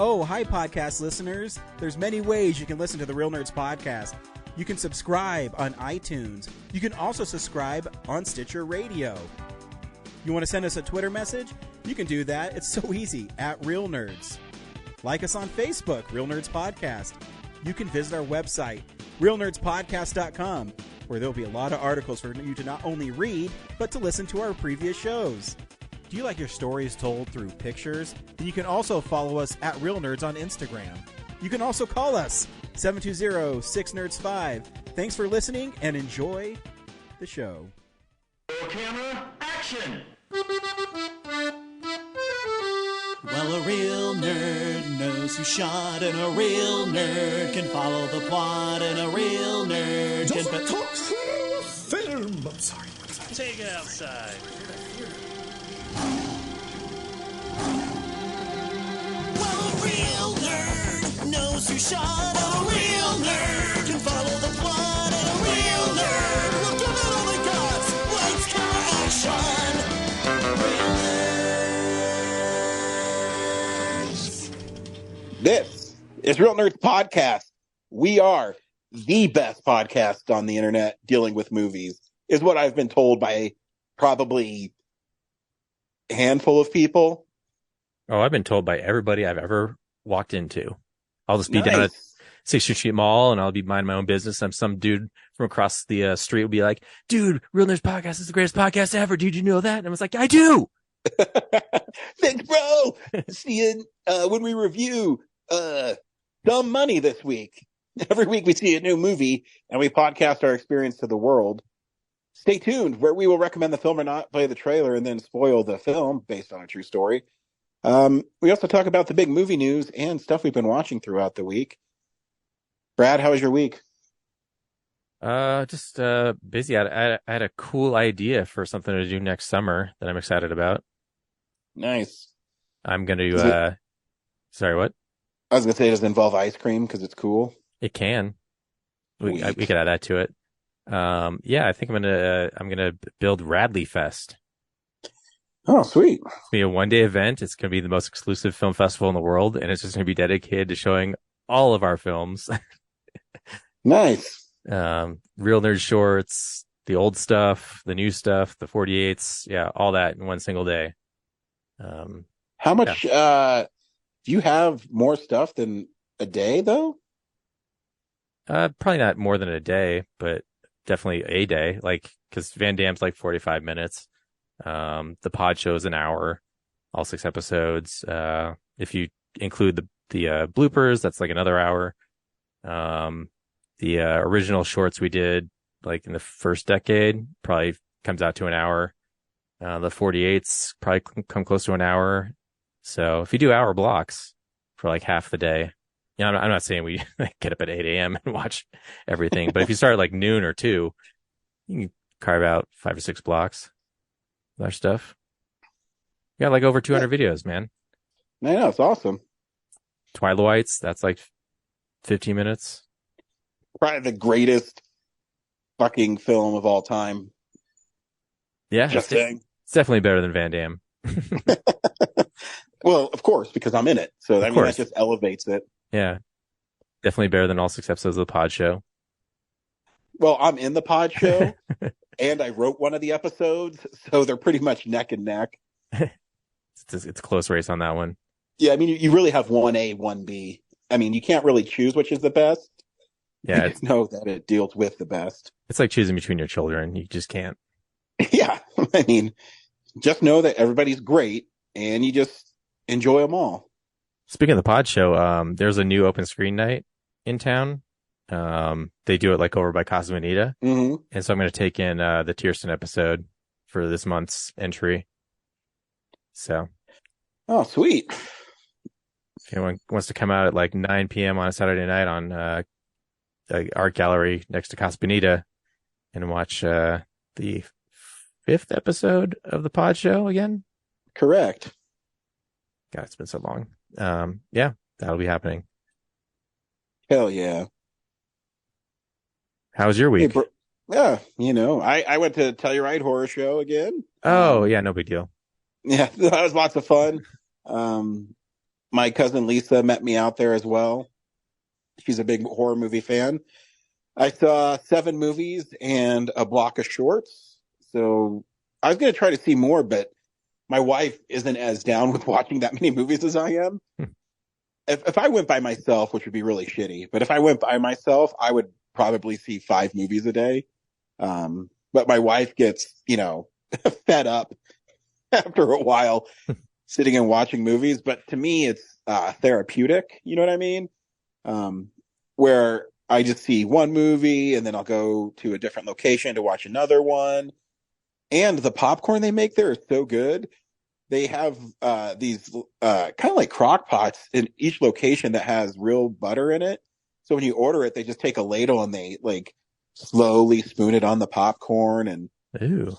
Oh, hi, podcast listeners. There's many ways you can listen to the Real Nerds podcast. You can subscribe on iTunes. You can also subscribe on Stitcher Radio. You want to send us a Twitter message? You can do that. It's so easy, at Real Nerds. Like us on Facebook, Real Nerds Podcast. You can visit our website, realnerdspodcast.com, where there'll be a lot of articles for you to not only read, but to listen to our previous shows. Do you like your stories told through pictures? Then you can also follow us at Real Nerds on Instagram. You can also call us, 720-6nerds5. Thanks for listening and enjoy the show. Camera, action! Well, a real nerd knows who shot, and a real nerd can follow the plot, and a real nerd Doesn't can... talk film! I'm sorry. Take it outside. Well, a real nerd knows who shot, and a real nerd can follow the plot, and a real nerd will give it all they got. Lights, camera, action! Real nerds. This is Real Nerds Podcast. We are the best podcast on the internet dealing with movies, is what I've been told by probably a handful of people. Oh, I've been told by everybody I've ever walked into. I'll just be Nice. down at 6th Street Mall and I'll be minding my own business. And some dude from across the street will be like, dude, Real Nerds Podcast is the greatest podcast ever. Dude, you know that? And I was like, I do. Thanks, bro. See you when we review Dumb Money this week. Every week we see a new movie and we podcast our experience to the world. Stay tuned, where we will recommend the film or not, play the trailer, and then spoil the film based on a true story. We also talk about the big movie news and stuff we've been watching throughout the week. Brad, how was your week? Just busy. I had a cool idea for something to do next summer that I'm excited about. Nice. I'm going to, sorry, what? I was going to say, does it involve ice cream because it's cool? It can. We Sweet. could add that to it. Yeah, I think I'm gonna build Radley Fest. Oh, sweet. It's gonna be a one-day event. It's gonna be the most exclusive film festival in the world, and it's just gonna be dedicated to showing all of our films. Nice. Real Nerd shorts, the old stuff, the new stuff, the 48s, yeah, all that in one single day. How much do you have more stuff than a day, though? Probably not more than a day, but definitely a day. Like, because Van Damme's like 45 minutes. The pod show is an hour, all 6 episodes. If you include the bloopers, that's like another hour. The original shorts we did like in the first decade probably comes out to an hour. The 48s probably come close to an hour. So if you do hour blocks for like half the day, yeah, I'm not saying we get up at 8 a.m. and watch everything, but if you start at like noon or 2, you can carve out 5 or 6 blocks of our stuff. You got like over 200 videos, man. I know, it's awesome. Twilights, that's like 15 minutes. Probably the greatest fucking film of all time. Yeah, Just saying. it's definitely better than Van Damme. Well, of course, because I'm in it. So I mean, that just elevates it. Yeah, definitely better than all 6 episodes of the pod show. Well, I'm in the pod show, and I wrote one of the episodes, so they're pretty much neck and neck. It's a close race on that one. Yeah, I mean, you really have 1A, 1B. I mean, you can't really choose which is the best. Yeah, You just know that it deals with the best. it's like choosing between your children. You just can't. Yeah, I mean, just know that everybody's great, and you just enjoy them all. Speaking of the pod show, there's a new open screen night in town. They do it like over by Casa Bonita. Mm-hmm. And so I'm going to take in the Tiersten episode for this month's entry. So Oh, sweet. if anyone wants to come out at like 9 p.m. on a Saturday night on the art gallery next to Casa Bonita and watch the 5th episode of the pod show again. Correct. God, it's been so long. Yeah, that'll be happening. Hell yeah. How was your week? Hey, yeah, you know, I went to Telluride Horror Show again. Oh, yeah, no big deal. Yeah, that was lots of fun. my cousin Lisa met me out there as well. She's a big horror movie fan. I saw 7 movies and a block of shorts. So I was going to try to see more, but my wife isn't as down with watching that many movies as I am. If I went by myself, which would be really shitty, but if I went by myself, I would probably see 5 movies a day. But my wife gets, fed up after a while sitting and watching movies. But to me, it's therapeutic. You know what I mean? Where I just see one movie and then I'll go to a different location to watch another one. And the popcorn they make there is so good. They have these kind of like crock pots in each location that has real butter in it. So when you order it, they just take a ladle and they like slowly spoon it on the popcorn. And Ooh.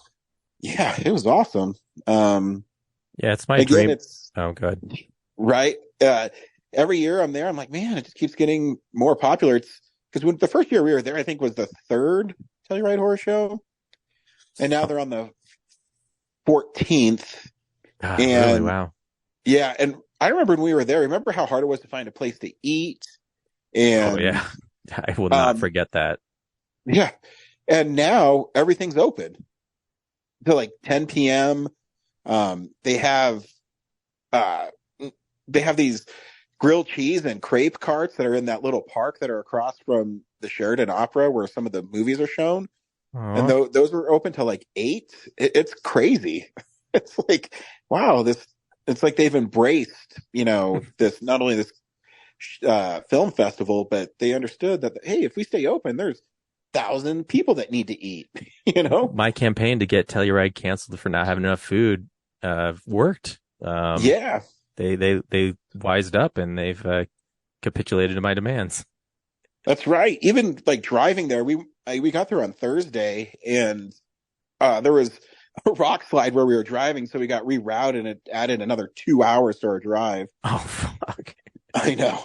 yeah, it was awesome. Yeah, it's my again, dream. It's Oh, good. right. Every year I'm there, I'm like, man, it just keeps getting more popular. It's because when the first year we were there, I think was the 3rd Telluride Horror Show, and now they're on the 14th. Ah, And really? Wow. yeah, and I remember when we were there. Remember how hard it was to find a place to eat? And Oh, yeah. I will not forget that. yeah, and now everything's open till like 10 p.m. They have these grilled cheese and crepe carts that are in that little park that are across from the Sheridan Opera where some of the movies are shown. Aw. And those were open till like 8. It's crazy. It's like, wow, it's like they've embraced, this, not only this film festival, but they understood that, hey, if we stay open, there's 1,000 people that need to eat, My campaign to get Telluride canceled for not having enough food worked. Yeah. They wised up and they've capitulated to my demands. That's right. Even like driving there, we got there on Thursday, and there was a rock slide where we were driving, so we got rerouted, and it added another 2 hours to our drive. Oh, fuck. I know.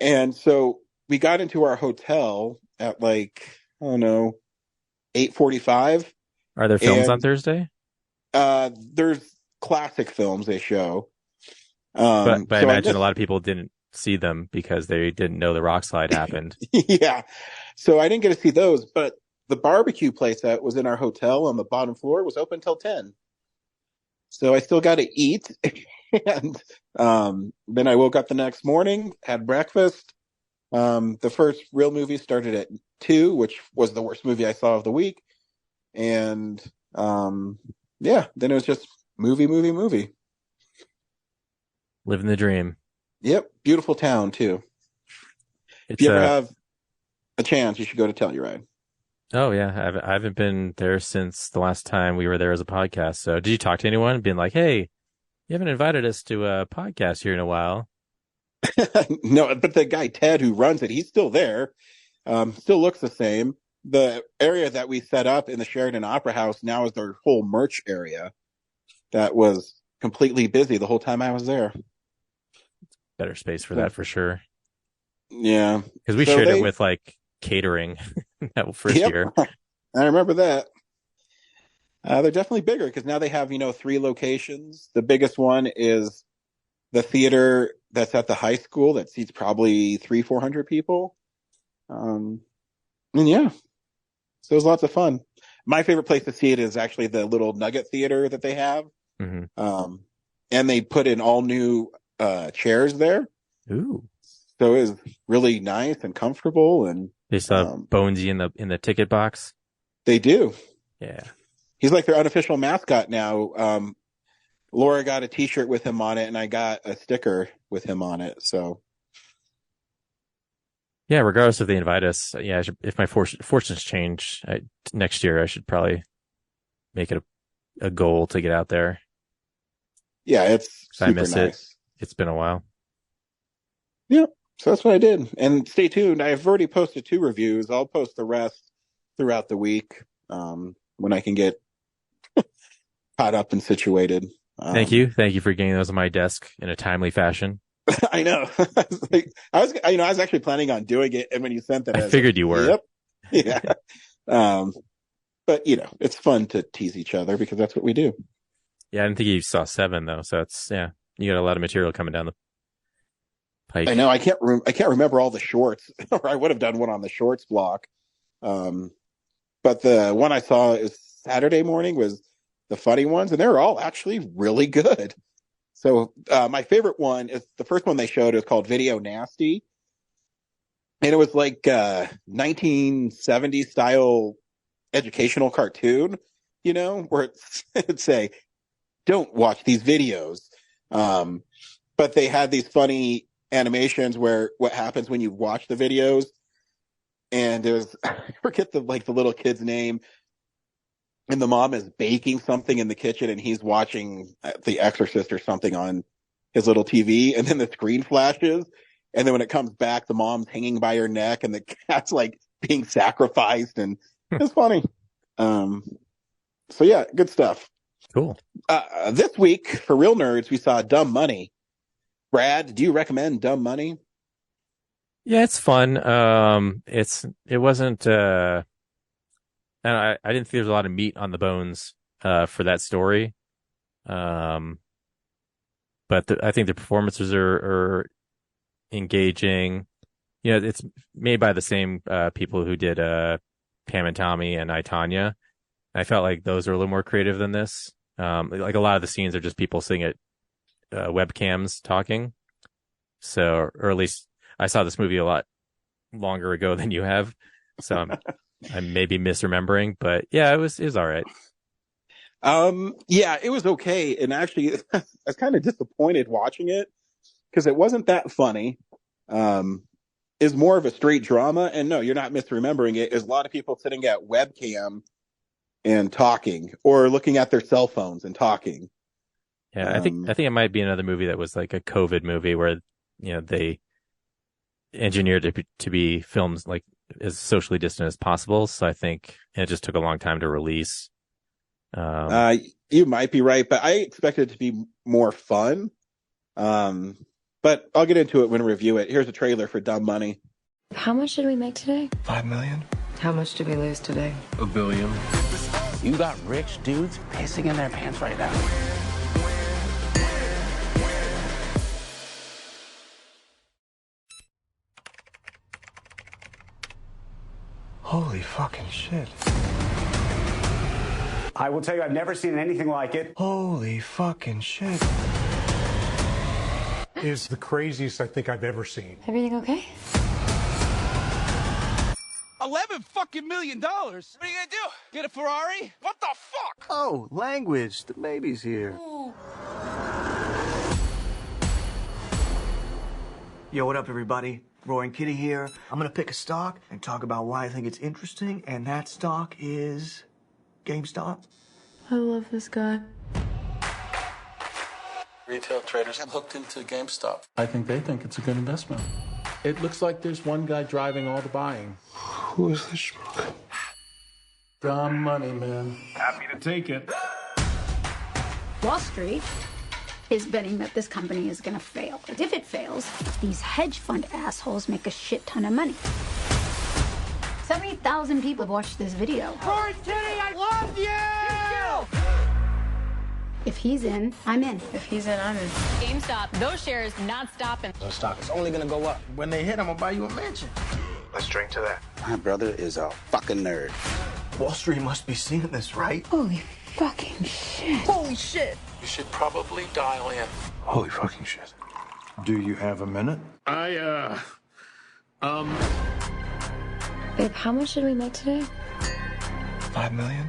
And so we got into our hotel at like, I don't know, 8:45. Are there films And, on Thursday? There's classic films they show. But I so imagine a lot of people didn't see them because they didn't know the rock slide happened. Yeah. So I didn't get to see those, but the barbecue place that was in our hotel on the bottom floor was open till 10. So I still got to eat. And then I woke up the next morning, had breakfast. The first real movie started at 2, which was the worst movie I saw of the week. And yeah, then it was just movie. Living the dream. Yep. Beautiful town, too. If you ever have a chance, you should go to Telluride. Oh, yeah. I haven't been there since the last time we were there as a podcast. So did you talk to anyone being like, hey, you haven't invited us to a podcast here in a while? No, but the guy, Ted, who runs it, he's still there. Still looks the same. The area that we set up in the Sheridan Opera House now is their whole merch area that was completely busy the whole time I was there. Better space for that for sure. Yeah. Because we shared it with like catering that first year. I remember that. They're definitely bigger because now they have, 3 locations. The biggest one is the theater that's at the high school that seats probably 300-400 people. And yeah, so it was lots of fun. My favorite place to see it is actually the little Nugget Theater that they have. Mm-hmm. And they put in all new chairs there. Ooh. So it was really nice and comfortable. And they saw Bonesy in the ticket box. They do. Yeah. He's like their unofficial mascot now. Laura got a t-shirt with him on it, and I got a sticker with him on it. So yeah, regardless if they invite us, yeah, if my fortunes change next year, I should probably make it a goal to get out there. Yeah, it's super I miss nice. It's been a while. Yep. So that's what I did. And stay tuned. I've already posted 2 reviews. I'll post the rest throughout the week when I can get caught up and situated. Thank you for getting those on my desk in a timely fashion. I know. I was actually planning on doing it, and when you sent that, I figured you were. Yep. Yeah. But it's fun to tease each other because that's what we do. Yeah, I didn't think you saw 7 though, so it's you got a lot of material coming down Pike. I know. I can't remember all the shorts, or I would have done one on the shorts block. But the one I saw is Saturday morning was the funny ones, and they're all actually really good. So my favorite one is the first one they showed. It was called Video Nasty, and it was like 1970s style educational cartoon, where it'd say, "Don't watch these videos." But they had these funny animations where what happens when you watch the videos, and there's I forget the little kid's name, and the mom is baking something in the kitchen, and he's watching The Exorcist or something on his little TV, and then the screen flashes, and then when it comes back, the mom's hanging by her neck, and the cat's like being sacrificed, and it's funny. So yeah, good stuff. Cool. This week for Real Nerds, we saw Dumb Money. Brad, do you recommend Dumb Money? Yeah, it's fun. It wasn't, and I didn't think there's a lot of meat on the bones, for that story. But I think the performances are engaging. It's made by the same, people who did, Pam and Tommy and I, Tonya. I felt like those are a little more creative than this. Like a lot of the scenes are just people sitting at, webcams talking. So, or at least I saw this movie a lot longer ago than you have. So I may be misremembering, but yeah, it was all right. Yeah, it was okay. And actually, I was kind of disappointed watching it because it wasn't that funny. It's more of a straight drama. And no, you're not misremembering it. There's a lot of people sitting at webcam and talking, or looking at their cell phones and talking. Yeah, I think it might be another movie that was like a COVID movie where, they engineered it to be filmed like as socially distant as possible. So I think it just took a long time to release. You might be right, but I expected it to be more fun. But I'll get into it when we review it. Here's a trailer for Dumb Money. How much did we make today? $5 million. How much did we lose today? $1 billion. You got rich dudes pissing in their pants right now. Holy fucking shit. I will tell you, I've never seen anything like it. Holy fucking shit. Is the craziest I think I've ever seen. Everything okay? $11 million? What are you gonna do? Get a Ferrari? What the fuck? Oh, language. The baby's here. Yo, what up, everybody? Roaring Kitty here. I'm gonna pick a stock and talk about why I think it's interesting, and that stock is GameStop. I love this guy. Retail traders have hooked into GameStop. I think they think it's a good investment. It looks like there's one guy driving all the buying. Who is this schmuck? Dumb money, man. Happy to take it. Wall Street is betting that this company is going to fail. But if it fails, these hedge fund assholes make a shit ton of money. 70,000 people have watched this video. Rory Kitty, I love you! If he's in, I'm in. If he's in, I'm in. GameStop, those shares not stopping. The stock is only gonna go up. When they hit, I'm gonna buy you a mansion. Let's drink to that. My brother is a fucking nerd. Wall Street must be seeing this, right? Holy fucking shit. Holy shit. You should probably dial in. Holy fucking shit. Do you have a minute? Babe, how much did we make today? $5 million.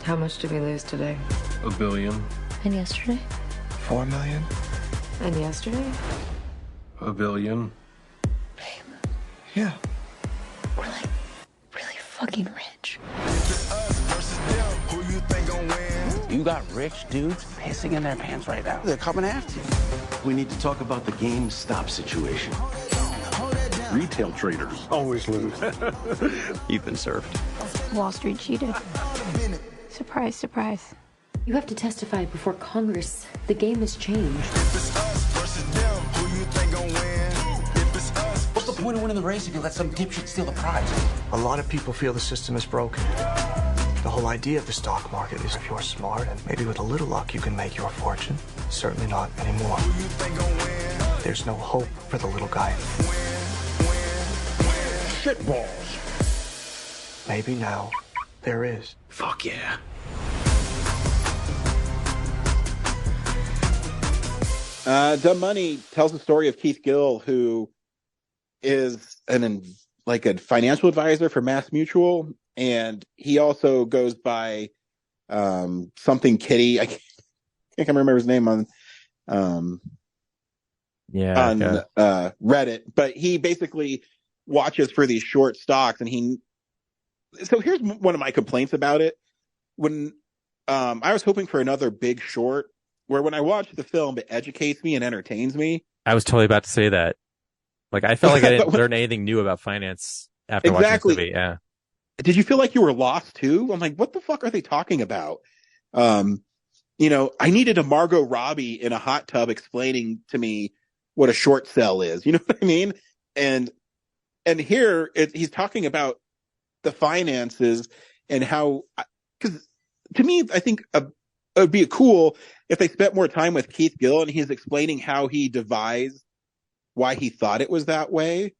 How much did we lose today? $1 billion. And yesterday? $4 million. And yesterday? $1 billion. Yeah. We're like really fucking rich. You got rich dudes pissing in their pants right now. They're coming after you. We need to talk about the GameStop situation. Retail traders always lose. You've been served. Wall Street cheated. Surprise, surprise. You have to testify before Congress. The game has changed. What's the point of winning the race if you let some dipshit steal the prize? A lot of people feel the system is broken. The whole idea of the stock market is if you're smart and maybe with a little luck you can make your fortune. Certainly not anymore. there's no hope for the little guy. Shitballs. Maybe now there is. Fuck yeah. Dumb Money tells the story of Keith Gill, who is a financial advisor for Mass Mutual, and he also goes by something Kitty. I can't remember his name on Reddit, but he basically watches for these short stocks, and so here's one of my complaints about it. When I was hoping for another Big Short, where when I watch the film, it educates me and entertains me. I was totally about to say that. Like, I felt like I didn't learn anything new about finance after watching this movie. Yeah. Did you feel like you were lost too? I'm like, what the fuck are they talking about? I needed a Margot Robbie in a hot tub explaining to me what a short sell is. You know what I mean? And here he's talking about the finances and how, because to me, I think it would be cool if they spent more time with Keith Gill and he's explaining how he devised why he thought it was that way.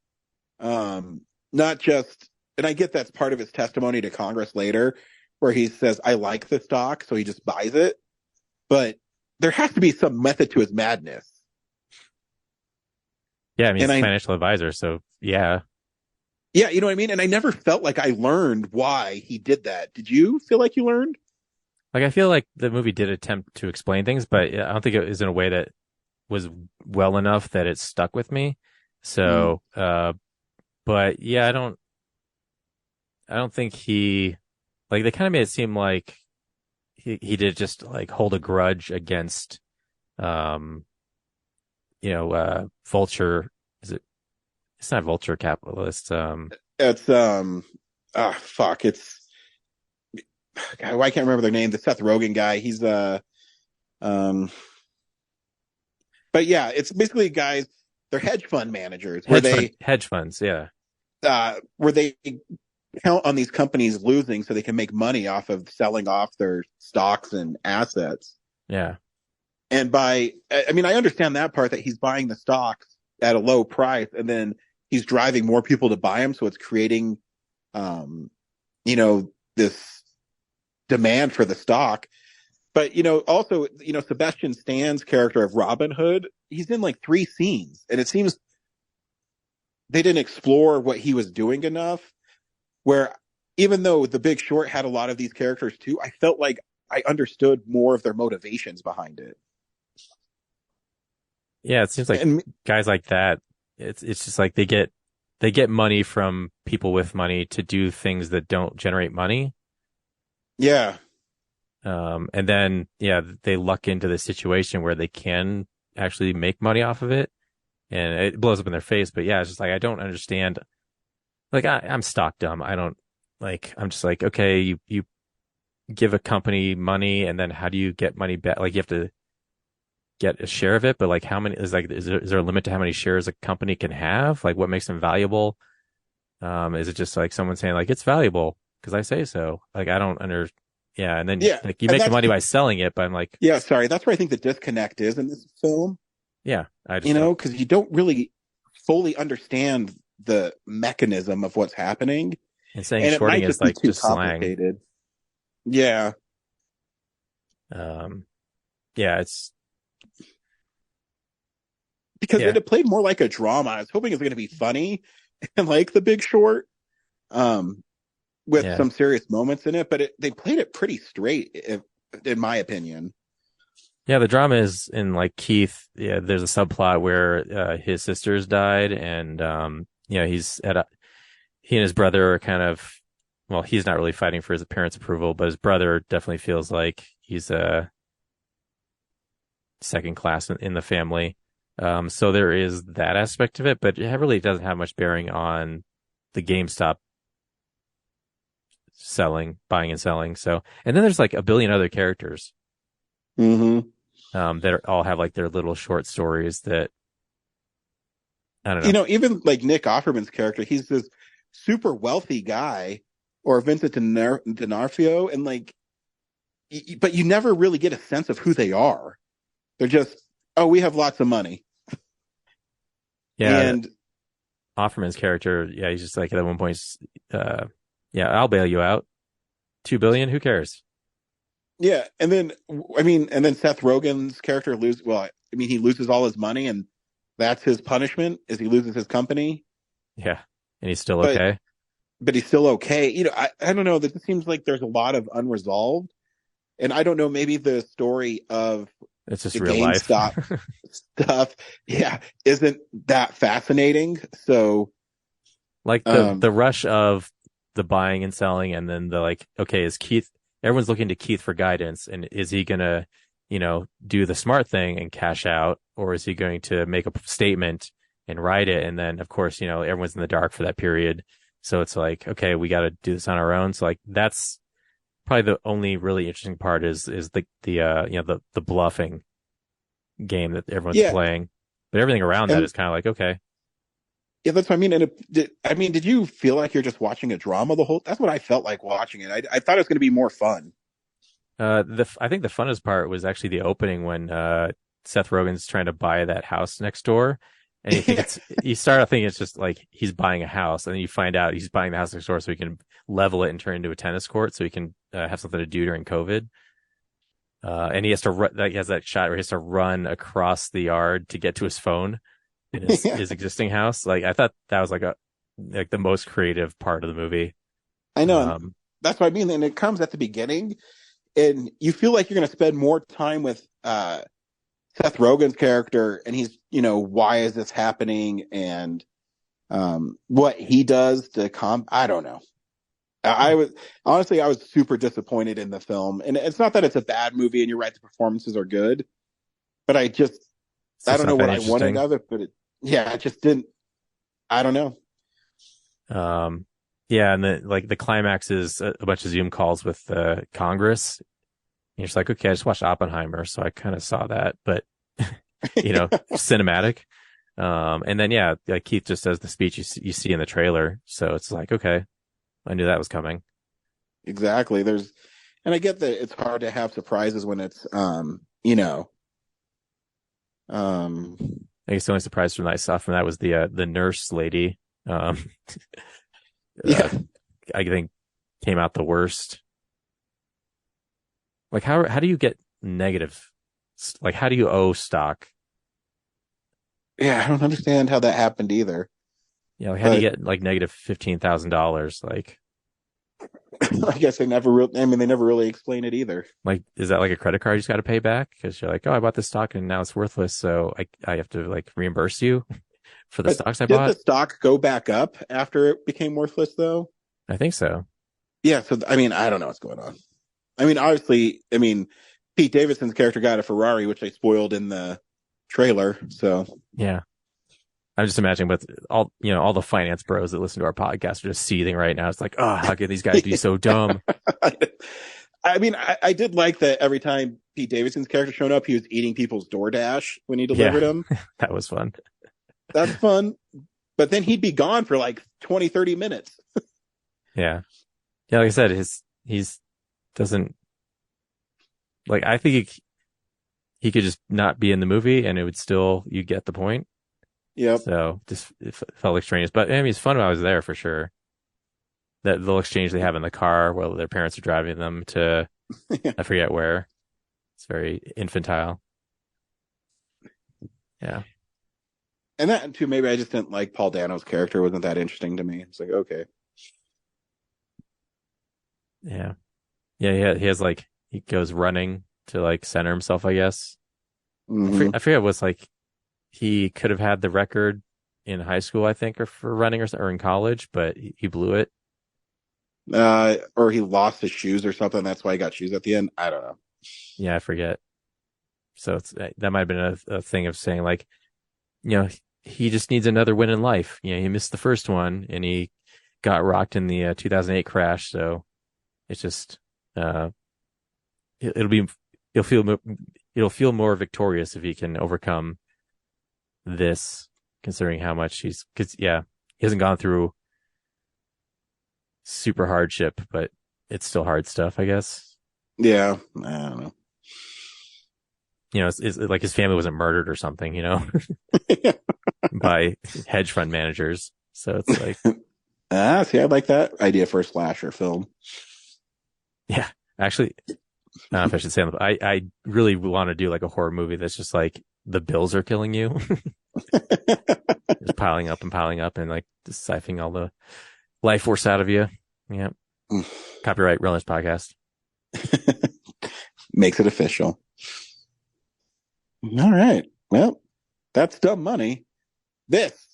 Not just, and I get that's part of his testimony to Congress later, where he says, I like the stock, so he just buys it. But there has to be some method to his madness. Yeah, I mean, he's a financial advisor, so yeah. Yeah, you know what I mean? And I never felt like I learned why he did that. Did you feel like you learned? Like, I feel like the movie did attempt to explain things, but I don't think it was in a way that was well enough that it stuck with me. So, but yeah, I don't think they kind of made it seem like he did just like hold a grudge against, Vulture. It's not Vulture Capitalist. It's, fuck. It's, God, why can't I remember their name? The Seth Rogen guy. He's, but yeah, it's basically guys, they're hedge fund managers. Hedge funds, yeah. Where they count on these companies losing so they can make money off of selling off their stocks and assets. Yeah. And I understand that part, that he's buying the stocks at a low price and then he's driving more people to buy them. So it's creating, this demand for the stock. But, also, Sebastian Stan's character of Robin Hood, he's in like 3 scenes, and it seems they didn't explore what he was doing enough, where even though The Big Short had a lot of these characters too, I felt like I understood more of their motivations behind it. Yeah, it seems like guys like that, it's just like they get money from people with money to do things that don't generate money. Yeah. And then, they luck into the situation where they can actually make money off of it, and it blows up in their face. But yeah, it's just like, I don't understand. Like, I'm stock dumb. I'm just like, okay, you give a company money, and then how do you get money back? Like, you have to get a share of it, but like, how many is there a limit to how many shares a company can have? Like, what makes them valuable? Is it just like someone saying like, it's valuable because I say so? Like, I don't Yeah, and then like you make the money by selling it, but I'm like, yeah, sorry, that's where I think the disconnect is in this film. Yeah, because you don't really fully understand the mechanism of what's happening. And saying shorting is like just slang. Yeah. It's because it played more like a drama. I was hoping it was going to be funny and like The Big Short. With some serious moments in it, but they played it pretty straight, in my opinion. Yeah, the drama is in like Keith. Yeah, there's a subplot where his sisters died, and he and his brother are kind of, well, he's not really fighting for his parents' approval, but his brother definitely feels like he's a second class in the family. So there is that aspect of it, but it really doesn't have much bearing on the GameStop buying and selling. So, and then there's like a billion other characters, that all have like their little short stories that I don't know. Even like Nick Offerman's character, he's this super wealthy guy, or Vincent D'Onofrio, and like, but you never really get a sense of who they are. They're just, oh, we have lots of money. Yeah. And Offerman's character, yeah, he's just like at one point, yeah, I'll bail you out. $2 billion, who cares? yeah, and then Seth Rogen's character he loses all his money, and that's his punishment, is he loses his company. Yeah, and he's still But- okay. But he's still okay. I don't know. It seems like there's a lot of unresolved, and I don't know. Maybe the story of It's just the real life GameStop stuff, isn't that fascinating. So, like the rush of the buying and selling, and then the like, okay, is Keith? Everyone's looking to Keith for guidance, and is he gonna, do the smart thing and cash out, or is he going to make a statement and write it? And then, of course, everyone's in the dark for that period. So it's like, okay, we got to do this on our own. So like, that's probably the only really interesting part is the bluffing game that everyone's playing, but everything around that is kind of like, okay. Yeah, that's what I mean. And did you feel like you're just watching a drama the whole? That's what I felt like watching it. I thought it was going to be more fun. I think the funnest part was actually the opening when Seth Rogen's trying to buy that house next door. And you start thinking it's just like he's buying a house, and then you find out he's buying the house next door so he can level it and turn it into a tennis court so he can have something to do during COVID. And he has to he has that shot where he has to run across the yard to get to his phone in his existing house. Like, I thought that was like the most creative part of the movie. I know. That's what I mean. And it comes at the beginning, and you feel like you're going to spend more time with Seth Rogen's character, and he's, why is this happening, and what he does to I don't know. I was super disappointed in the film, and it's not that it's a bad movie, and you're right, the performances are good, but I don't know what I wanted of it, but it just didn't. I don't know. Yeah, and the climax is a bunch of Zoom calls with Congress. You're just like, okay, I just watched Oppenheimer, so I kind of saw that, but cinematic. And then like Keith just does the speech you see in the trailer, so it's like, okay, I knew that was coming. Exactly. And I get that it's hard to have surprises when it's I guess the only surprise from that I saw from that was the nurse lady. I think came out the worst. Like, how do you get negative? Like, how do you owe stock? Yeah, I don't understand how that happened either. Yeah, like, how do you get like negative $15,000? Like, I guess they never really explain it either. Like, is that like a credit card you just got to pay back because you're like, oh, I bought this stock and now it's worthless, so I have to like reimburse you for the stocks I bought. Did the stock go back up after it became worthless though? I think so. Yeah. So I don't know what's going on. Obviously, Pete Davidson's character got a Ferrari, which they spoiled in the trailer. So yeah, I'm just imagining, but all the finance bros that listen to our podcast are just seething right now. It's like, oh, how can these guys be so dumb? I did like that every time Pete Davidson's character showed up, he was eating people's DoorDash when he delivered them. That was fun. That's fun. But then he'd be gone for like 20, 30 minutes. Yeah. Yeah, like I said, he's doesn't like, I think he could just not be in the movie and it would still, you get the point. Yep. So just it felt extraneous, but it's fun when I was there for sure. That little exchange they have in the car while their parents are driving them to, I forget where. It's very infantile. Yeah. And that too, maybe I just didn't like Paul Dano's character. Wasn't that interesting to me. It's like, okay. Yeah. Yeah. He has like, he goes running to like center himself, I guess. Mm-hmm. I forget what's like, he could have had the record in high school, I think, or for running or in college, but he blew it. Or he lost his shoes or something. That's why he got shoes at the end. I don't know. Yeah, I forget. So that might have been a thing of saying like, he just needs another win in life. He missed the first one and he got rocked in the 2008 crash. So it's just, it'll feel more victorious if he can overcome this, considering how much he hasn't gone through super hardship, but it's still hard stuff, I guess. Yeah, I don't know. it's like his family wasn't murdered or something, by hedge fund managers. So it's like, see, I like that idea for a slasher film. yeah, actually, I don't know if I should say, I really want to do like a horror movie that's just like the bills are killing you, just piling up and like just siphoning all the life force out of you. Yeah. Copyright Real Nerds Podcast. Makes it official. All right. Well, that's dumb money. This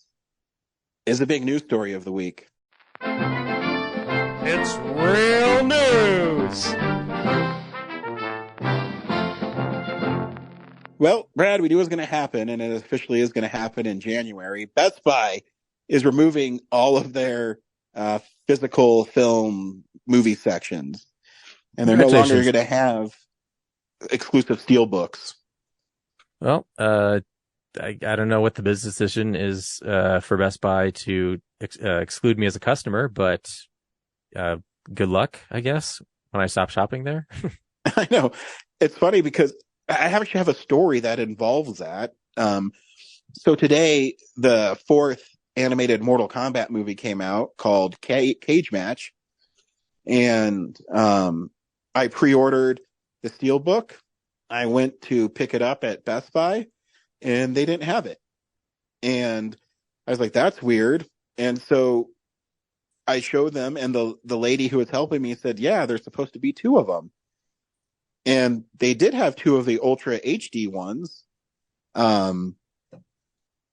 is a big news story of the week. It's real news. Well, Brad, we knew it was going to happen, and it officially is going to happen in January. Best Buy is removing all of their physical film movie sections, and they're no longer going to have exclusive steel books. Well, I don't know what the business decision is for Best Buy to exclude me as a customer, but good luck, I guess, when I stop shopping there. I know. It's funny because I actually have a story that involves that. So today, the fourth animated Mortal Kombat movie came out called Cage Match, and I pre-ordered the Steelbook. I went to pick it up at Best Buy, and they didn't have it. And I was like, that's weird. And so I showed them, and the lady who was helping me said, yeah, there's supposed to be two of them. And they did have two of the Ultra HD ones. And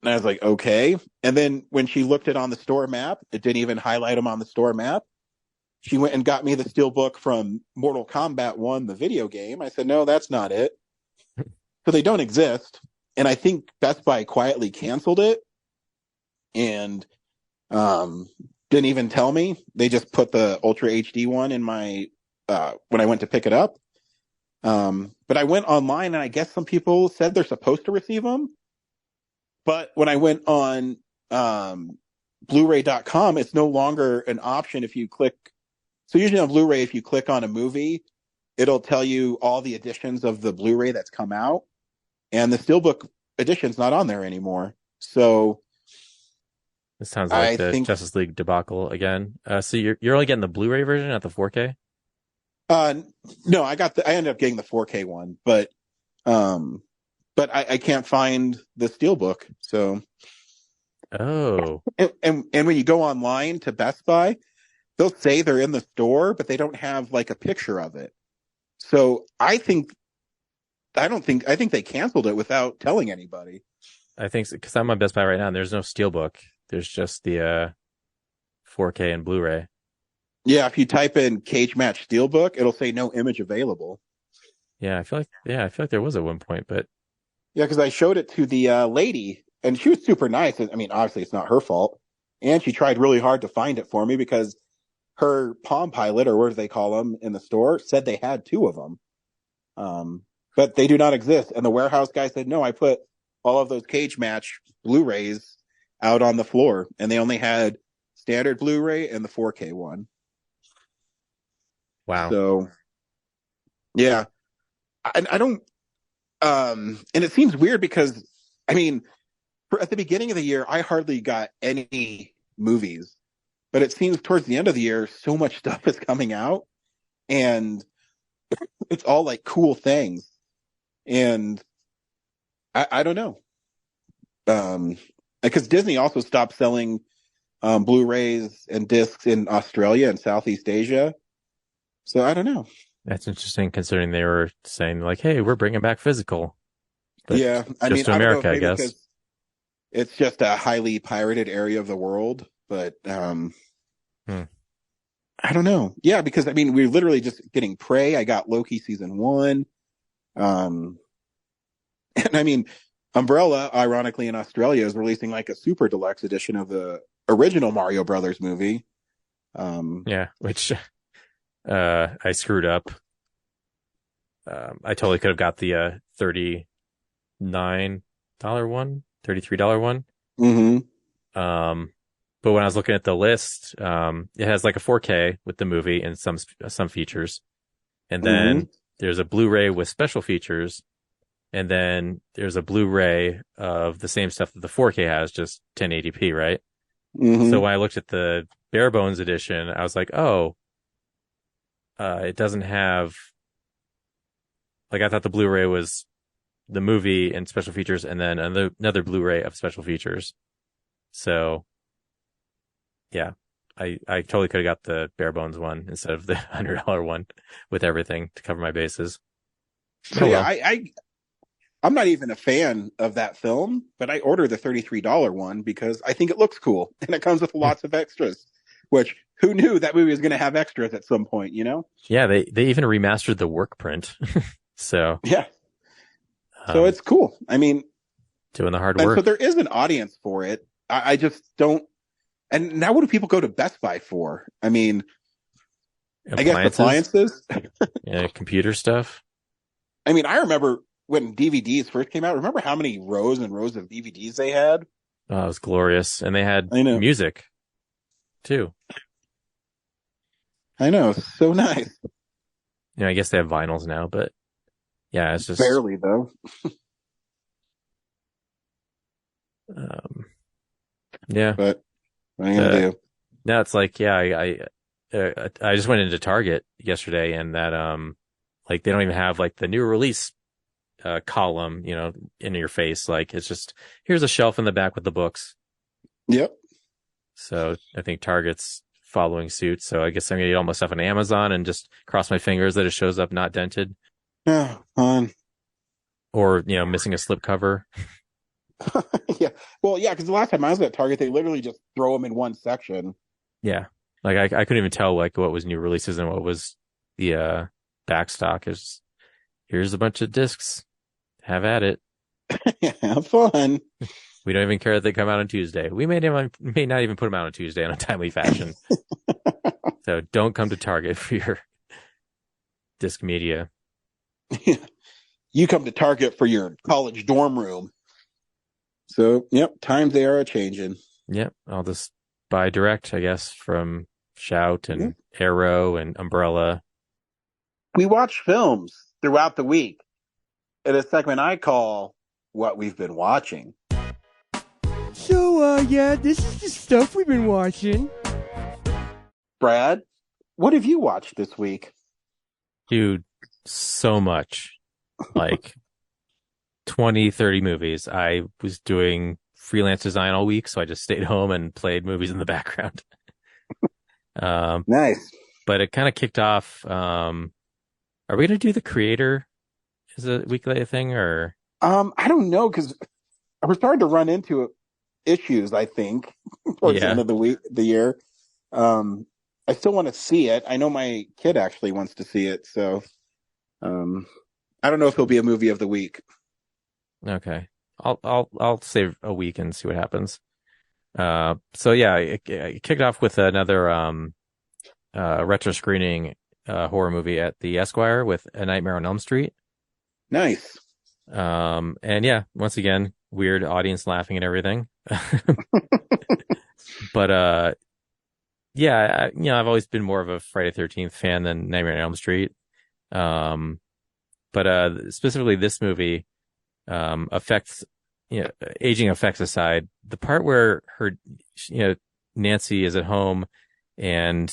I was like, okay. And then when she looked it on the store map, it didn't even highlight them on the store map. She went and got me the Steelbook from Mortal Kombat 1, the video game. I said, no, that's not it. So they don't exist. And I think Best Buy quietly canceled it and didn't even tell me. They just put the Ultra HD one in my when I went to pick it up. But I went online, and I guess some people said they're supposed to receive them. But when I went on Blu-ray.com, it's no longer an option if you click. So usually on Blu-ray, if you click on a movie, it'll tell you all the editions of the Blu-ray that's come out. And the Steelbook edition's not on there anymore. So this sounds like Justice League debacle again. So you're only getting the Blu-ray version, not the 4K? No, I ended up getting the 4K one, but I can't find the Steelbook. So, and when you go online to Best Buy, they'll say they're in the store, but they don't have like a picture of it. So I think they canceled it without telling anybody. I think so, because I'm on Best Buy right now, and there's no Steelbook. There's just the 4K and Blu-ray. Yeah, if you type in Cage Match Steelbook, it'll say no image available. Yeah, I feel like there was at one point, but yeah, because I showed it to the lady, and she was super nice. I mean, obviously it's not her fault, and she tried really hard to find it for me because her Palm Pilot, or what do they call them in the store, said they had two of them, but they do not exist. And the warehouse guy said, no, I put all of those Cage Match Blu-rays out on the floor, and they only had standard Blu-ray and the 4K one. Wow. So, yeah, I don't, and it seems weird because, I mean, at the beginning of the year, I hardly got any movies, but it seems towards the end of the year, so much stuff is coming out, and it's all like cool things. And I don't know. Because Disney also stopped selling Blu-rays and discs in Australia and Southeast Asia. So I don't know. That's interesting considering they were saying like, hey, we're bringing back physical. But yeah. I mean, to America, I guess. It's just a highly pirated area of the world. But I don't know. Yeah, because I mean, we're literally just getting Prey. I got Loki season 1. And I mean, Umbrella, ironically, in Australia is releasing like a super deluxe edition of the original Mario Brothers movie. Yeah, which I screwed up. I totally could have got the $39 one, $33 one. Mm-hmm. But when I was looking at the list, it has like a 4K with the movie and some features, and then there's a Blu-ray with special features, And then there's a Blu-ray of the same stuff that the 4K has, just 1080p, right? Mm-hmm. So when I looked at the bare bones edition, I was like, oh, it doesn't have, like, I thought the Blu-ray was the movie and special features, and then another Blu-ray of special features. So, yeah, I totally could have got the bare bones one instead of the $100 one with everything to cover my bases. So I'm not even a fan of that film, but I ordered the $33 one because I think it looks cool and it comes with lots of extras. Which, who knew that movie was going to have extras at some point? You know? Yeah, they even remastered the work print. So yeah, so it's cool. I mean, doing the hard work. So there is an audience for it. I just don't. And now, what do people go to Best Buy for? I mean, I guess appliances, yeah, computer stuff. I mean, I remember when DVDs first came out. Remember how many rows and rows of DVDs they had? Oh, it was glorious, and they had music too. I know, so nice. You know, I guess they have vinyls now, but yeah, it's just barely though. Yeah, but what are you gonna do? No, it's like, yeah, I just went into Target yesterday, and that like they don't even have like the new release column, you know, in your face. Like, it's just, here's a shelf in the back with the books. Yep. So I think Target's following suit. So I guess I'm gonna get all my stuff on Amazon and just cross my fingers that it shows up not dented. Yeah, fine. Or, you know, missing a slip cover. Yeah. Well, yeah, because the last time I was at Target, they literally just throw them in one section. Yeah. Like I couldn't even tell like what was new releases and what was the back stock. Is here's a bunch of discs. Have at it. Have fun. We don't even care that they come out on Tuesday. We may not even put them out on Tuesday in a timely fashion. So don't come to Target for your disc media. You come to Target for your college dorm room. So, yep, times they are a-changing. Yep, I'll just buy direct, I guess, from Shout and Arrow and Umbrella. We watch films throughout the week in a segment I call What We've Been Watching. So, yeah, this is the stuff we've been watching. Brad, what have you watched this week? Dude, so much. Like 20, 30 movies. I was doing freelance design all week, so I just stayed home and played movies in the background. Nice. But it kind of kicked off. Are we going to do The Creator as a weekly thing, or? I don't know, because we're starting to run into issues, I think, towards the end of the year. I still want to see it. I know my kid actually wants to see it, so I don't know if it'll be a movie of the week. Okay, I'll save a week and see what happens. So yeah, it kicked off with another retro screening horror movie at the Esquire with A Nightmare on Elm Street. Nice. And yeah, once again, weird audience laughing and everything. But yeah, you know, I've always been more of a Friday the 13th fan than Nightmare on Elm Street. But specifically this movie, affects, you know, aging effects aside, the part where her, you know, Nancy is at home and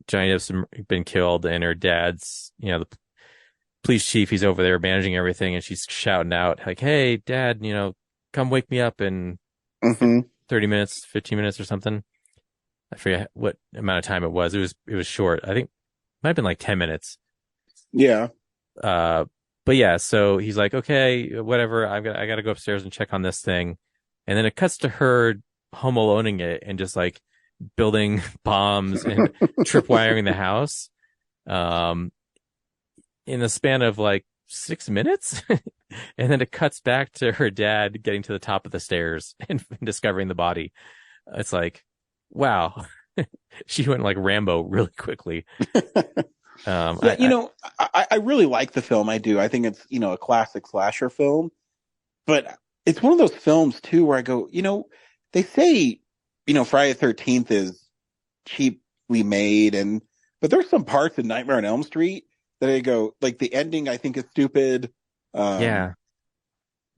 Johnny Depp's been killed and her dad's, you know, the police chief, he's over there managing everything, and she's shouting out like, "Hey, Dad, you know, come wake me up in 30 minutes, 15 minutes or something." I forget what amount of time it was. It was short. I think it might have been like 10 minutes. Yeah. But yeah, so he's like, "Okay, whatever. I got to go upstairs and check on this thing." And then it cuts to her home aloneing it and just like building bombs and tripwiring the house. In the span of like 6 minutes. And then it cuts back to her dad getting to the top of the stairs and discovering the body. It's like, wow. She went like Rambo really quickly. Yeah, you know, I really like the film. I do. I think it's, you know, a classic slasher film, but it's one of those films too where I go, you know, they say, you know, Friday the 13th is cheaply made, but there's some parts in Nightmare on Elm Street that I go, like the ending I think is stupid. Yeah.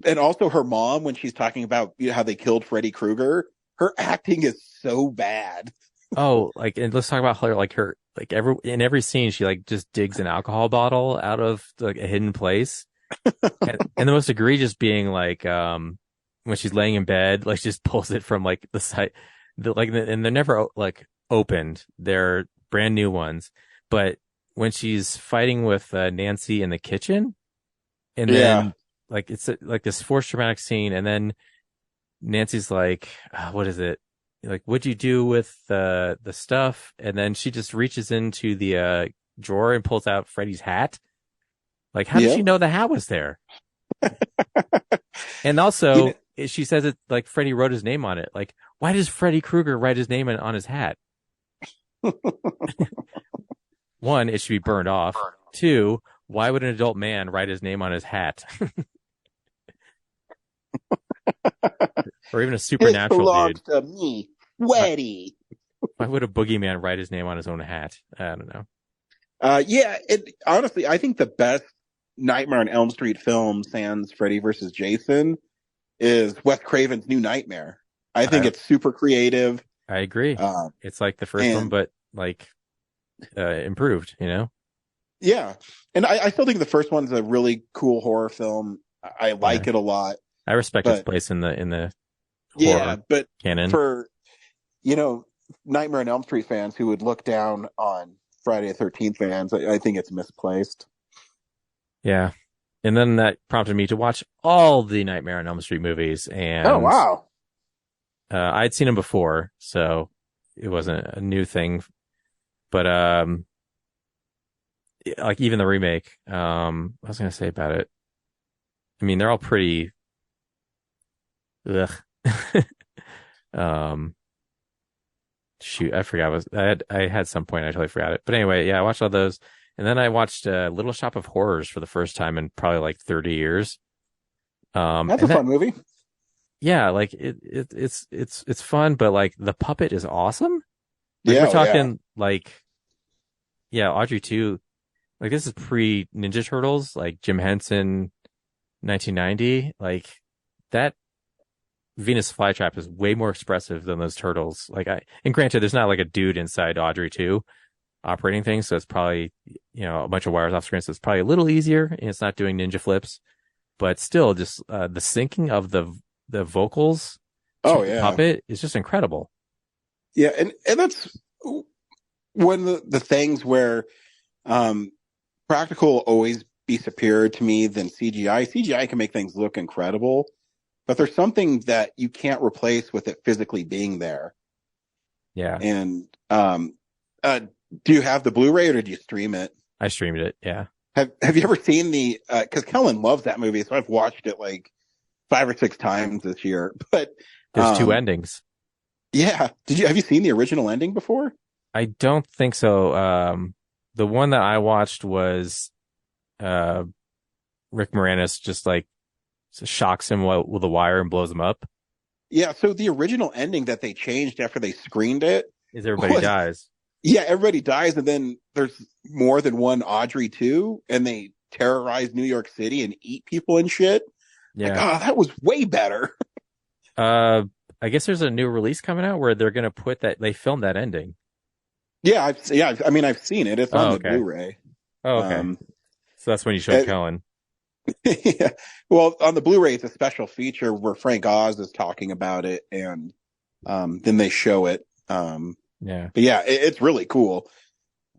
and also her mom, when she's talking about how they killed Freddy Krueger, her acting is so bad. Oh, like, and let's talk about her, like in every scene, she like just digs an alcohol bottle out of like a hidden place. And the most egregious being like, when she's laying in bed, like she just pulls it from like the side, and they're never like opened. They're brand new ones. But when she's fighting with Nancy in the kitchen, and then like it's like this forced dramatic scene, and then Nancy's like, what is it? Like, what'd you do with the stuff? And then she just reaches into the drawer and pulls out Freddy's hat. Like, how did she know the hat was there? And also, she says it like Freddy wrote his name on it. Like, why does Freddy Krueger write his name on his hat? One, it should be burned off. Two, why would an adult man write his name on his hat? Or even a supernatural belongs dude. to me, Weddy. Why would a boogeyman write his name on his own hat? I don't know. Honestly, I think the best Nightmare on Elm Street film, sans Freddy versus Jason, is Wes Craven's New Nightmare. I think it's super creative. I agree. It's like the first one, but like improved, you know? Yeah. And I still think the first one's a really cool horror film. I like it a lot. I respect its place in the but canon. For, Nightmare on Elm Street fans who would look down on Friday the 13th fans, I think it's misplaced. Yeah. And then that prompted me to watch all the Nightmare on Elm Street movies. And oh, wow. I'd seen them before, so it wasn't a new thing. But like even the remake, I was going to say about it. I mean, they're all pretty. Ugh. Shoot, I forgot. I had some point. I totally forgot it. But anyway, yeah, I watched all those, and then I watched Little Shop of Horrors for the first time in probably like 30 years. That's a fun movie. Yeah, like it's fun, but like the puppet is awesome. Like, Yeah, we're talking like, yeah, Audrey 2. Like this is pre Ninja Turtles, like Jim Henson, 1990. Like that Venus Flytrap is way more expressive than those turtles. And granted, there's not like a dude inside Audrey 2 operating things, so it's probably, a bunch of wires off screen, so it's probably a little easier, and it's not doing ninja flips, but still, just the syncing of the vocals to the puppet is just incredible. Yeah, and that's one of the things where practical will always be superior to me than CGI. CGI can make things look incredible, but there's something that you can't replace with it physically being there. Yeah. And do you have the Blu-ray or did you stream it? I streamed it, yeah. Have you ever seen because Kellen loves that movie, so I've watched it like 5 or 6 times this year. But there's 2 endings. Yeah. Have you seen the original ending before? I don't think so. The one that I watched was Rick Moranis just like shocks him with a wire and blows him up. Yeah, so the original ending that they changed after they screened it is everybody dies. Yeah, everybody dies, and then there's more than one Audrey 2, and they terrorize New York City and eat people and shit. Yeah. Like, that was way better. I guess there's a new release coming out where they're going to put that, they filmed that ending. Yeah, I've seen it. It's on the Blu-ray. Oh, okay. So that's when you showed Kellen. Yeah. Well, on the Blu-ray, it's a special feature where Frank Oz is talking about it, and then they show it. Yeah. But yeah, it's really cool.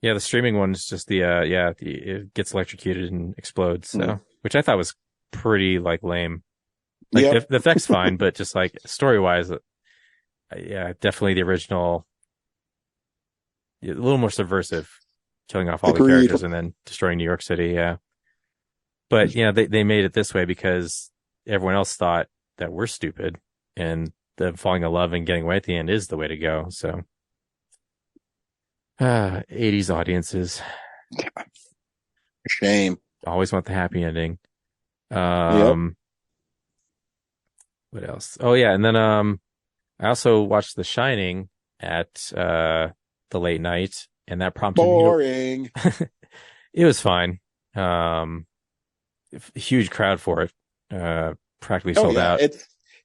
Yeah, the streaming one's just it gets electrocuted and explodes. So, which I thought was pretty like lame. Like the effect's fine, but just like story wise, yeah, definitely the original. A little more subversive, killing off all the characters and then destroying New York City. Yeah. But they made it this way because everyone else thought that we're stupid, and the falling in love and getting away at the end is the way to go. So, 80s audiences, shame. Always want the happy ending. What else? Oh yeah, and then I also watched The Shining at the late night, and that prompted boring. It was fine. Huge crowd for it. practically sold out.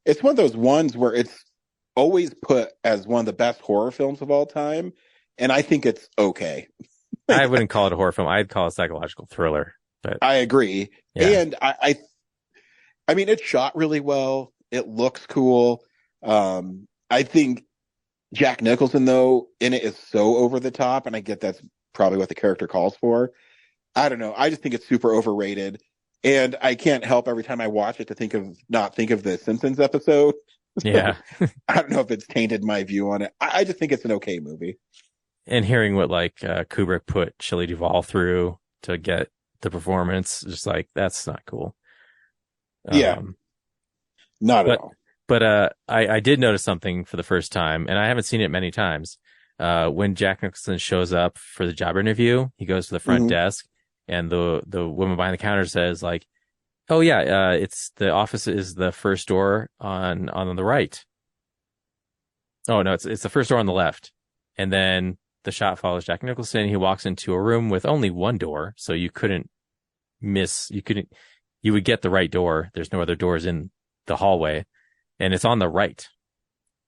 It's one of those ones where it's always put as one of the best horror films of all time, and I think it's okay. I wouldn't call it a horror film. I'd call it a psychological thriller. But I agree. Yeah. And I mean, it's shot really well. It looks cool. I think Jack Nicholson, though, in it is so over the top, and I get that's probably what the character calls for. I don't know. I just think it's super overrated. And I can't help every time I watch it to not think of the Simpsons episode. Yeah. I don't know if it's tainted my view on it. I just think it's an okay movie. And hearing what like Kubrick put Shelley Duvall through to get the performance, just like, that's not cool. Yeah. Not at all. But I did notice something for the first time, and I haven't seen it many times. When Jack Nicholson shows up for the job interview, he goes to the front desk, and the woman behind the counter says like, "Oh yeah, it's the office is the first door on the right." Oh no, it's the first door on the left. And then the shot follows Jack Nicholson. He walks into a room with only one door, so you would get the right door. There's no other doors in the hallway, and it's on the right.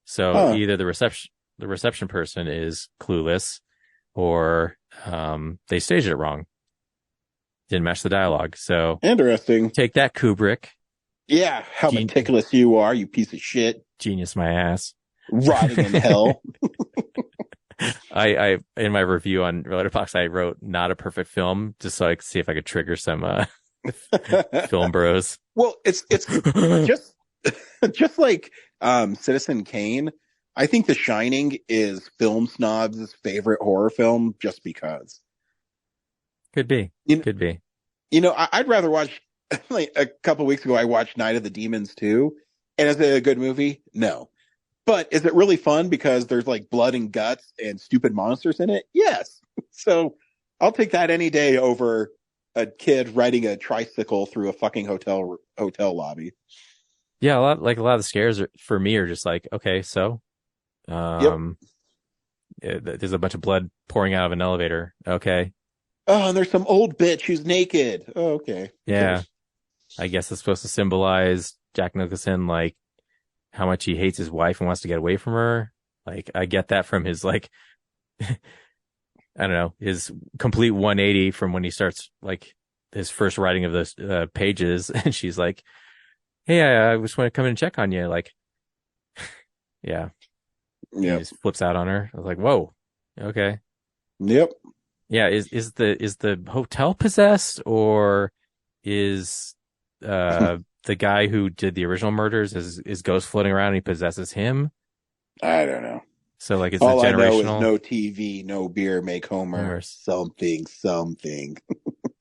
So either the reception person is clueless, or they staged it wrong. Didn't match the dialogue. So interesting. Take that, Kubrick. Yeah, how meticulous you are, you piece of shit. Genius, my ass. Rotting in hell. I in my review on Letterboxd, I wrote "not a perfect film" just so I could see if I could trigger some film bros. Well, it's just like Citizen Kane. I think The Shining is film snobs' favorite horror film just because. Could be. Could be. You know, I'd rather watch, like a couple weeks ago, I watched Night of the Demons 2. And is it a good movie? No. But is it really fun because there's like blood and guts and stupid monsters in it? Yes. So I'll take that any day over a kid riding a tricycle through a fucking hotel lobby. Yeah, a lot of the scares for me are just like, okay, so there's a bunch of blood pouring out of an elevator. Okay. Oh, and there's some old bitch who's naked. Oh, okay. Yeah. I guess it's supposed to symbolize Jack Nicholson, like how much he hates his wife and wants to get away from her. Like, I get that from his, like, I don't know, his complete 180 from when he starts, like, his first writing of those pages. And she's like, "Hey, I just want to come in and check on you." Like, yeah. He just flips out on her. I was like, whoa. Okay. Yep. Yeah. Is the hotel possessed, or is the guy who did the original murders, is ghost floating around and he possesses him? I don't know. So like, it's all a generational. I know is no TV, no beer, make Homer something.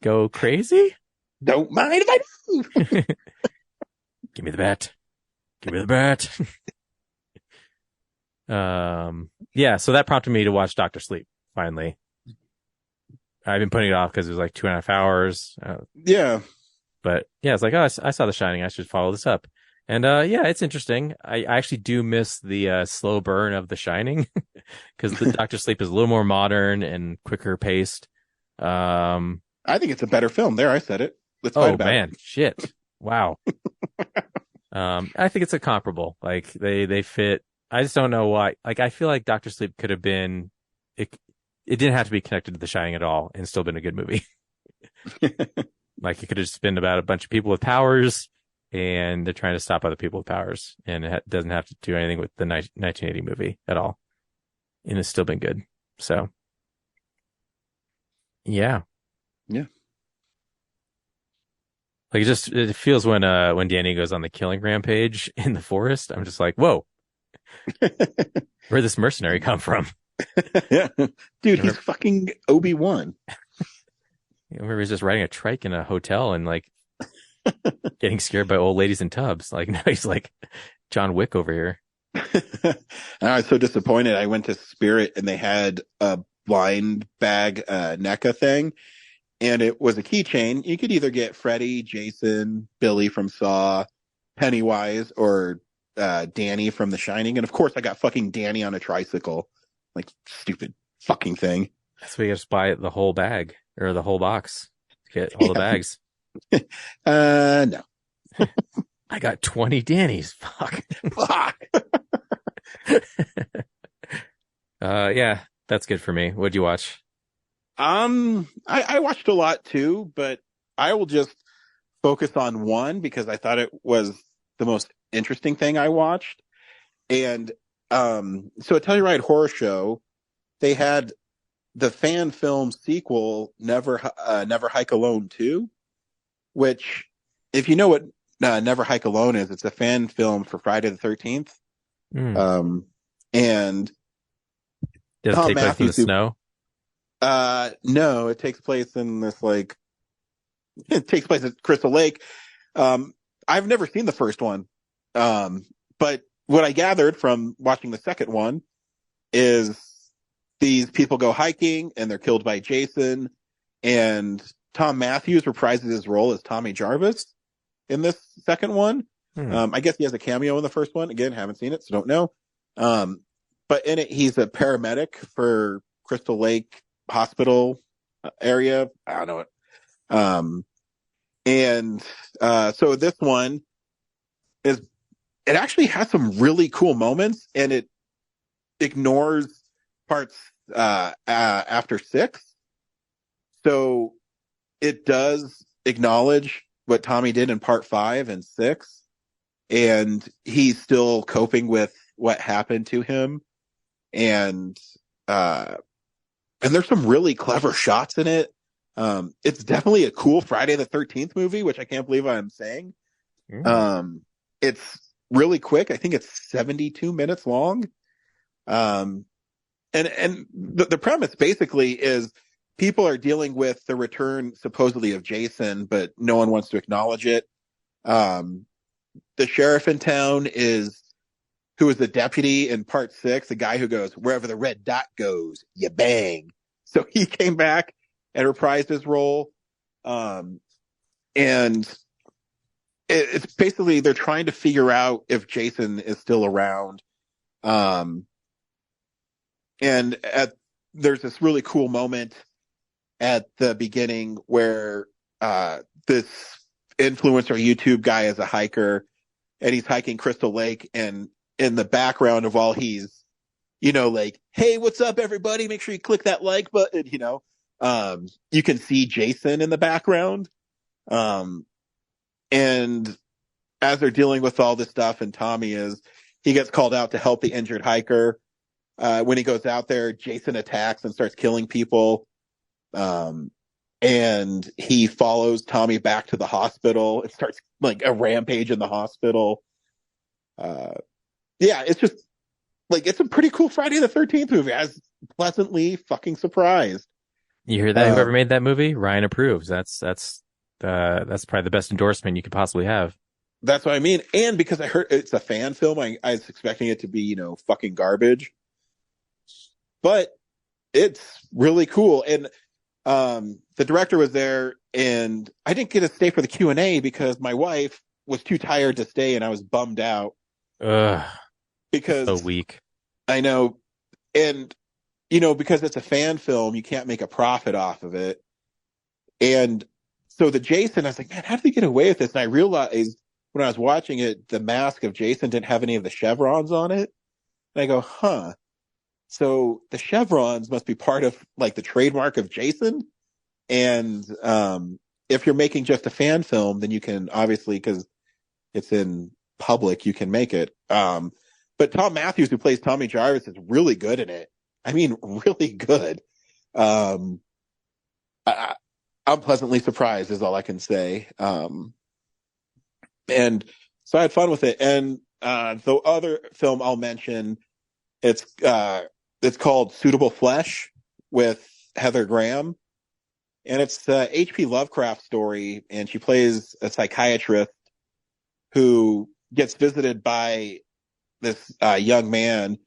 Go crazy? Don't mind if I do. Give me the bat. Give me the bat. Yeah, so that prompted me to watch Dr. Sleep, finally. I've been putting it off because it was like 2.5 hours. Yeah. But yeah, it's like, oh, I saw The Shining. I should follow this up. And yeah, it's interesting. I actually do miss the slow burn of The Shining because the Dr. Sleep is a little more modern and quicker paced. I think it's a better film. There, I said it. Let's fight about man, it. Shit. Wow. I think it's a comparable. Like they fit. I just don't know why. Like, I feel like Dr. Sleep could have been, it didn't have to be connected to The Shining at all and still been a good movie. Like, it could have just been about a bunch of people with powers and they're trying to stop other people with powers, and it doesn't have to do anything with the 1980 movie at all. And it's still been good. So yeah. Yeah. Like, it feels when Danny goes on the killing rampage in the forest, I'm just like, whoa, where'd this mercenary come from? Yeah. Dude, he's fucking Obi-Wan. I remember he's just riding a trike in a hotel and like getting scared by old ladies in tubs. Like, now he's like John Wick over here. I was so disappointed. I went to Spirit and they had a blind bag NECA thing, and it was a keychain. You could either get Freddy, Jason, Billy from Saw, Pennywise, or Danny from The Shining. And of course I got fucking Danny on a tricycle. Like, stupid fucking thing. That's why you just buy the whole bag or the whole box to get all the bags. No. I got 20 Dannies. Fuck. Fuck. Yeah, that's good for me. What'd you watch? I watched a lot too, but I will just focus on one because I thought it was the most interesting thing I watched. And so at Telluride Horror Show, they had the fan film sequel, Never Hike Alone 2, which, if you know what Never Hike Alone is, it's a fan film for Friday the 13th. And does it take place in the snow? No, it takes place in this it takes place at Crystal Lake. I've never seen the first one. But what I gathered from watching the second one is these people go hiking and they're killed by Jason, and Tom Matthews reprises his role as Tommy Jarvis in this second one. I guess he has a cameo in the first one. Again, haven't seen it, so don't know. But in it, he's a paramedic for Crystal Lake Hospital area. I don't know it. So this one it actually has some really cool moments, and it ignores parts after 6. So it does acknowledge what Tommy did in part 5 and 6, and he's still coping with what happened to him. And there's some really clever shots in it. It's definitely a cool Friday the 13th movie, which I can't believe I'm saying. It's really quick. I think it's 72 minutes long. And the premise basically is people are dealing with the return supposedly of Jason, but no one wants to acknowledge it. The sheriff in town who is the deputy in part 6, the guy who goes, "Wherever the red dot goes, you bang." So he came back and reprised his role. And it's basically, they're trying to figure out if Jason is still around. And there's this really cool moment at the beginning where this influencer YouTube guy is a hiker, and he's hiking Crystal Lake, and in the background of all he's, "Hey, what's up, everybody? Make sure you click that like button," you can see Jason in the background. And as they're dealing with all this stuff, and he gets called out to help the injured hiker. When he goes out there, Jason attacks and starts killing people. And he follows Tommy back to the hospital. It starts a rampage in the hospital. Yeah, it's just it's a pretty cool Friday the 13th movie. I was pleasantly fucking surprised. You hear that? Whoever made that movie, Ryan approves. That's probably the best endorsement you could possibly have. That's what I mean. And because I heard it's a fan film, I was expecting it to be, fucking garbage. But it's really cool. And the director was there, and I didn't get to stay for the Q&A because my wife was too tired to stay, and I was bummed out. Because so weak. I know. And, because it's a fan film, you can't make a profit off of it. And so the Jason, I was like, man, how did they get away with this? And I realized when I was watching it, the mask of Jason didn't have any of the chevrons on it. And I go, huh. So the chevrons must be part of the trademark of Jason. And if you're making just a fan film, then you can obviously, because it's in public, you can make it. But Tom Matthews, who plays Tommy Jarvis, is really good in it. I mean, really good. I'm pleasantly surprised is all I can say. And so I had fun with it. And the other film I'll mention, it's called Suitable Flesh with Heather Graham. And it's H.P. Lovecraft story, and she plays a psychiatrist who gets visited by this young man,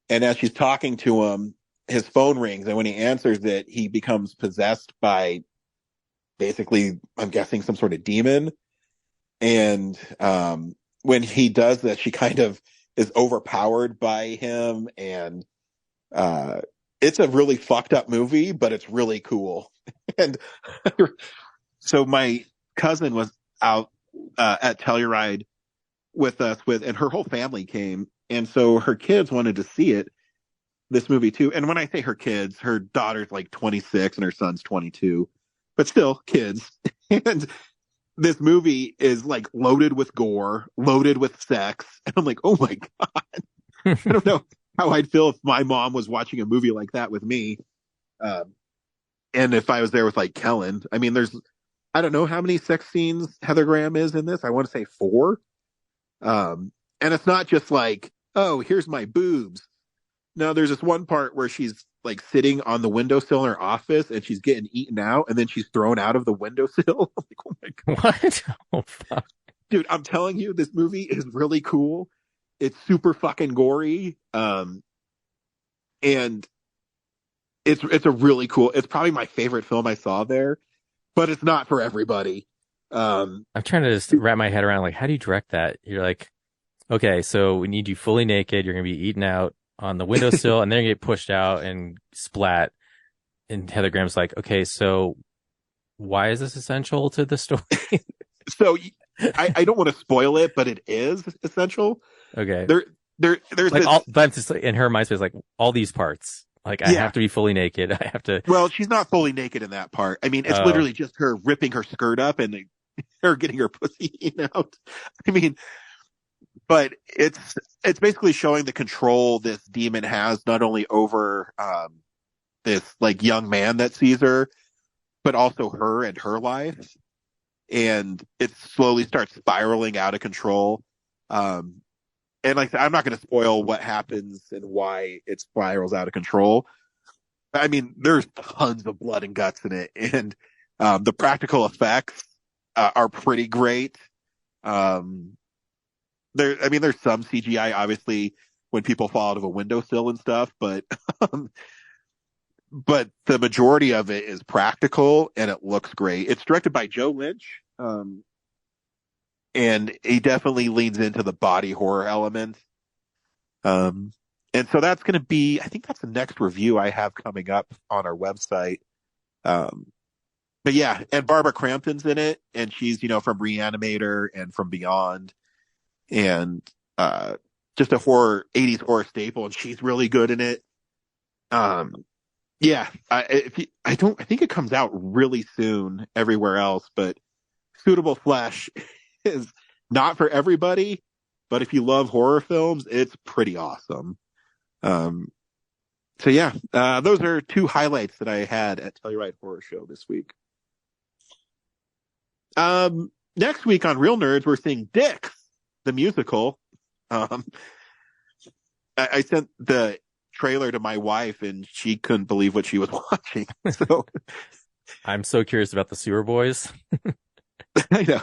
and as she's talking to him, his phone rings, and when he answers it, he becomes possessed by basically, I'm guessing, some sort of demon. And when he does that, she kind of is overpowered by him, and it's a really fucked up movie, but it's really cool. And so my cousin was out at Telluride with us and her whole family came. And so her kids wanted to see this movie too. And when I say her kids, her daughter's like 26 and her son's 22, but still kids. And this movie is like loaded with gore, loaded with sex. And I'm like, oh my God. I don't know how I'd feel if my mom was watching a movie like that with me. And if I was there with like Kellen. I mean, I don't know how many sex scenes Heather Graham is in this. I want to say 4. And it's not just like, oh, here's my boobs. No, there's this one part where she's like sitting on the windowsill in her office and she's getting eaten out and then she's thrown out of the windowsill. I'm like, oh my God. What? Oh, fuck. Dude, I'm telling you, this movie is really cool. It's super fucking gory. And it's a really cool, it's probably my favorite film I saw there, but it's not for everybody. I'm trying to just wrap my head around, like, how do you direct that? You're like, okay, so we need you fully naked. You're going to be eaten out on the windowsill and then you get pushed out and splat. And Heather Graham's like, okay, so why is this essential to the story? So I don't want to spoil it, but it is essential. Okay. There's like this... but just in her mind space, like all these parts, like I have to be fully naked. I have to. Well, she's not fully naked in that part. I mean, it's literally just her ripping her skirt up and her getting her pussy eaten out. I mean, but it's basically showing the control this demon has not only over this like young man that sees her, but also her and her life. And it slowly starts spiraling out of control. And like I'm not going to spoil what happens and why it spirals out of control. I mean, there's tons of blood and guts in it, and the practical effects are pretty great. There's some CGI, obviously, when people fall out of a windowsill and stuff, but the majority of it is practical and it looks great. It's directed by Joe Lynch, and he definitely leans into the body horror element. And so that's going to be, I think that's the next review I have coming up on our website. But yeah, and Barbara Crampton's in it, and she's, from Reanimator and from Beyond, and just a 80s horror staple, and she's really good in it. Yeah, I think it comes out really soon everywhere else, but Suitable Flesh is not for everybody, but if you love horror films, it's pretty awesome. So yeah, those are 2 highlights that I had at Telluride Horror Show this week. Next week on Real Nerds, we're seeing Dix, the musical. I sent the trailer to my wife and she couldn't believe what she was watching. So I'm so curious about the Sewer Boys. I know.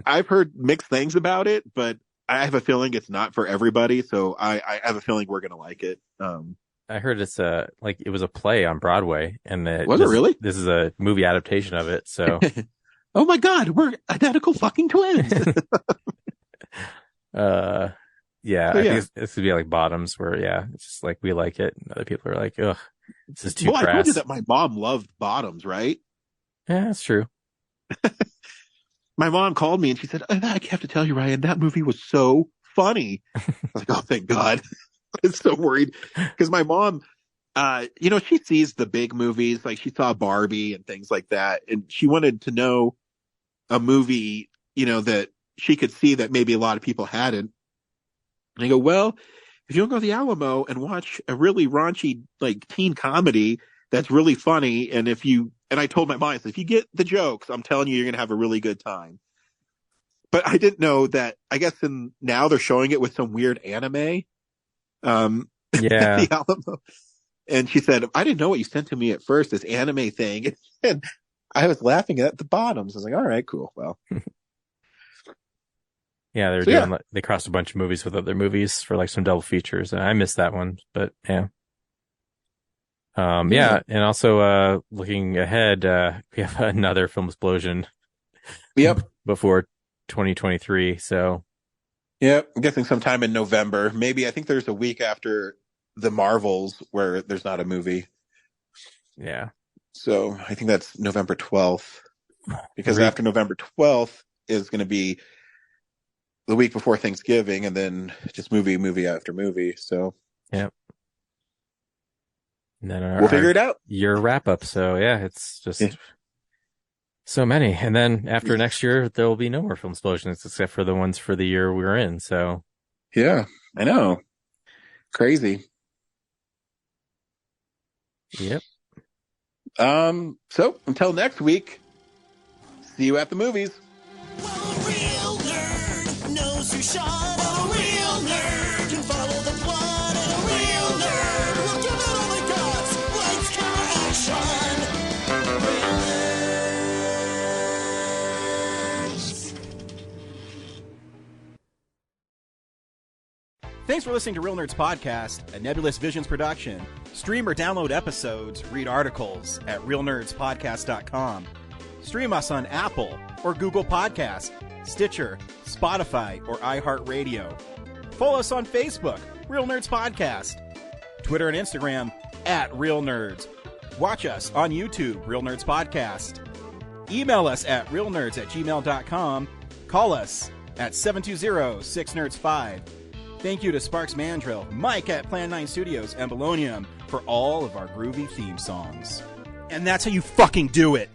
I've heard mixed things about it, but I have a feeling it's not for everybody. So I have a feeling we're going to like it. I heard it's it was a play on Broadway, and was it really? This is a movie adaptation of it. So, oh my God, we're identical fucking twins. Yeah, I think it's gonna be like Bottoms, where it's just like we like it, and other people are like, ugh, this is too crass. I told you that my mom loved Bottoms, right? Yeah, that's true. My mom called me and she said, I have to tell you, Ryan, that movie was so funny. I was like, oh, thank God. I was so worried because my mom, she sees the big movies, like she saw Barbie and things like that. And she wanted to know a movie, that she could see that maybe a lot of people hadn't. And I go, well, if you don't go to the Alamo and watch a really raunchy, like teen comedy that's really funny. And I told my mom, I said, if you get the jokes, I'm telling you're going to have a really good time. But I didn't know that, I guess now they're showing it with some weird anime. Yeah. The Alamo. And she said, I didn't know what you sent to me at first, this anime thing. And I was laughing at the Bottoms. I was like, all right, cool. Well. Yeah, they crossed a bunch of movies with other movies for like some double features. And I missed that one, but yeah. And also, looking ahead, we have another film explosion. Yep. Before 2023. So. Yep. I'm guessing sometime in November. Maybe I think there's a week after the Marvels where there's not a movie. Yeah. So I think that's November 12th, because after November 12th is going to be the week before Thanksgiving, and then just movie after movie. So Yep. And then we'll figure it out. Year wrap up. So yeah, it's just so many. And then after next year, there will be no more Film Explosions except for the ones for the year we're in. So yeah, I know. Crazy. Yep. So until next week, see you at the movies. Real nerd knows who shot at a real nerd. Can follow the plot at a real nerd. Will give it all they got. Lights, camera, action. Real nerds. Thanks for listening to Real Nerds Podcast, a Nebulous Visions production. Stream or download episodes, read articles at realnerdspodcast.com. Stream us on Apple or Google Podcast, Stitcher, Spotify, or iHeartRadio. Follow us on Facebook, Real Nerds Podcast. Twitter and Instagram at Real Nerds. Watch us on YouTube, Real Nerds Podcast. Email us at realnerds@gmail.com. Call us at 720-6nerds5. Thank you to Sparks Mandrill, Mike at Plan 9 Studios, and Bolognium for all of our groovy theme songs. And that's how you fucking do it!